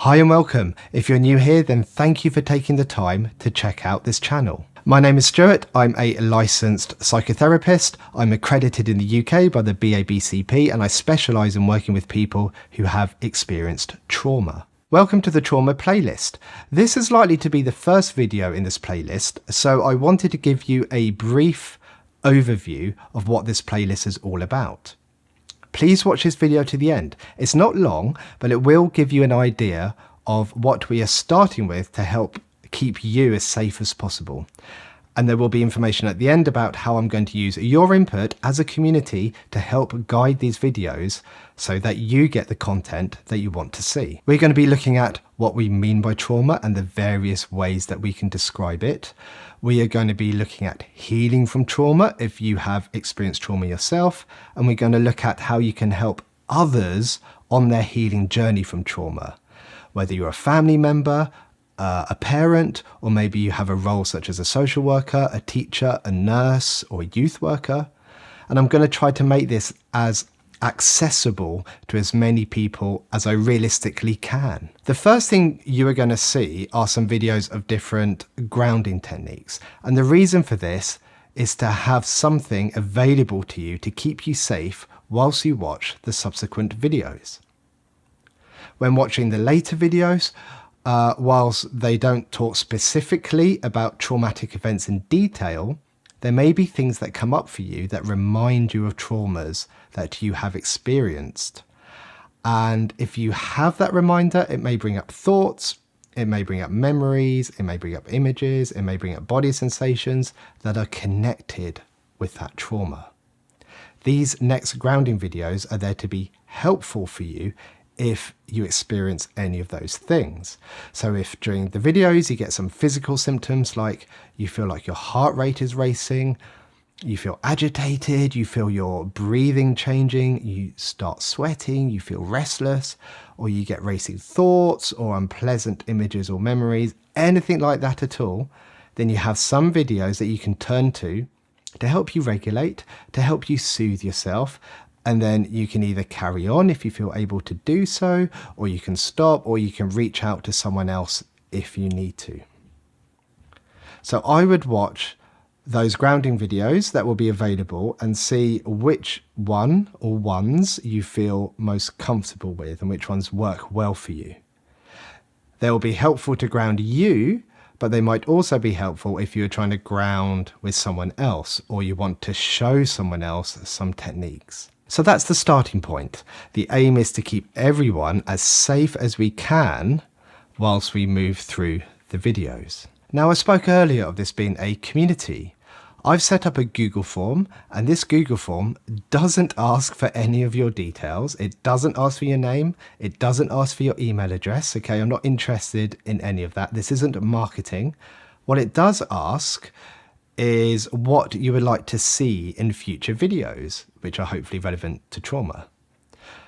Hi and welcome. If you're new here, then thank you for taking the time to check out this channel. My name is Stuart. I'm a licensed psychotherapist. I'm accredited in the UK by the BABCP and I specialise in working with people who have experienced trauma. Welcome to the trauma playlist. This is likely to be the first video in this playlist, so I wanted to give you a brief overview of what this playlist is all about. Please watch this video to the end. It's not long, but it will give you an idea of what we are starting with to help keep you as safe as possible. And there will be information at the end about how I'm going to use your input as a community to help guide these videos so that you get the content that you want to see. We're going to be looking at what we mean by trauma and the various ways that we can describe it. We are going to be looking at healing from trauma if you have experienced trauma yourself, and we're going to look at how you can help others on their healing journey from trauma. Whether you're a family member, a parent, or maybe you have a role such as a social worker, a teacher, a nurse, or a youth worker. And I'm going to try to make this as accessible to as many people as I realistically can. The first thing you are going to see are some videos of different grounding techniques. And the reason for this is to have something available to you to keep you safe whilst you watch the subsequent videos. When watching the later videos, whilst they don't talk specifically about traumatic events in detail, there may be things that come up for you that remind you of traumas that you have experienced. And if you have that reminder, it may bring up thoughts, it may bring up memories, it may bring up images, it may bring up body sensations that are connected with that trauma. These next grounding videos are there to be helpful for you if you experience any of those things. So if during the videos you get some physical symptoms like you feel like your heart rate is racing, you feel agitated, you feel your breathing changing, you start sweating, you feel restless, or you get racing thoughts or unpleasant images or memories, anything like that at all, then you have some videos that you can turn to help you regulate, to help you soothe yourself. And then you can either carry on if you feel able to do so, or you can stop, or you can reach out to someone else if you need to. So I would watch those grounding videos that will be available and see which one or ones you feel most comfortable with and which ones work well for you. They will be helpful to ground you, but they might also be helpful if you're trying to ground with someone else or you want to show someone else some techniques. So that's the starting point. The aim is to keep everyone as safe as we can whilst we move through the videos. Now, I spoke earlier of this being a community. I've set up a Google form, and this Google form doesn't ask for any of your details. It doesn't ask for your name. It doesn't ask for your email address. Okay, I'm not interested in any of that. This isn't marketing. What it does ask is what you would like to see in future videos, which are hopefully relevant to trauma.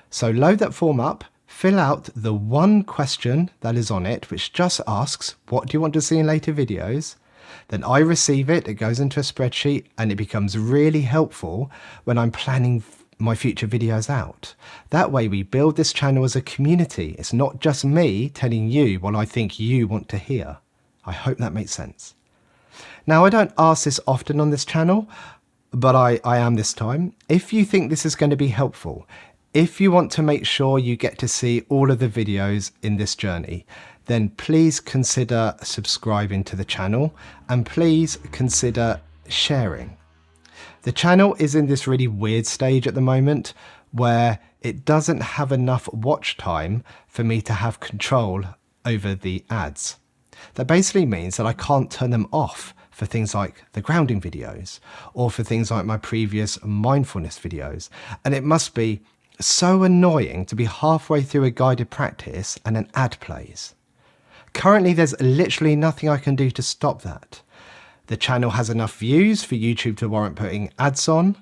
So load that form up, fill out the one question that is on it, which just asks, what do you want to see in later videos? Then I receive it, it goes into a spreadsheet, and it becomes really helpful when I'm planning my future videos out. That way we build this channel as a community. It's not just me telling you what I think you want to hear. I hope that makes sense. Now, I don't ask this often on this channel, but I am this time. If you think this is going to be helpful, if you want to make sure you get to see all of the videos in this journey, then please consider subscribing to the channel and please consider sharing. The channel is in this really weird stage at the moment where it doesn't have enough watch time for me to have control over the ads. That basically means that I can't turn them off for things like the grounding videos or for things like my previous mindfulness videos. And it must be so annoying to be halfway through a guided practice and an ad plays. Currently, there's literally nothing I can do to stop that. The channel has enough views for YouTube to warrant putting ads on,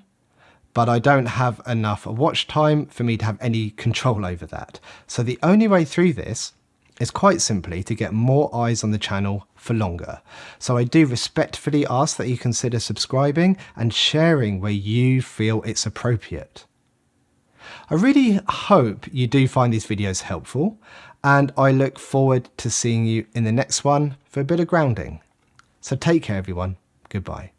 but I don't have enough watch time for me to have any control over that. So the only way through this is quite simply to get more eyes on the channel for longer. So I do respectfully ask that you consider subscribing and sharing where you feel it's appropriate. I really hope you do find these videos helpful, and I look forward to seeing you in the next one for a bit of grounding. So take care, everyone. Goodbye.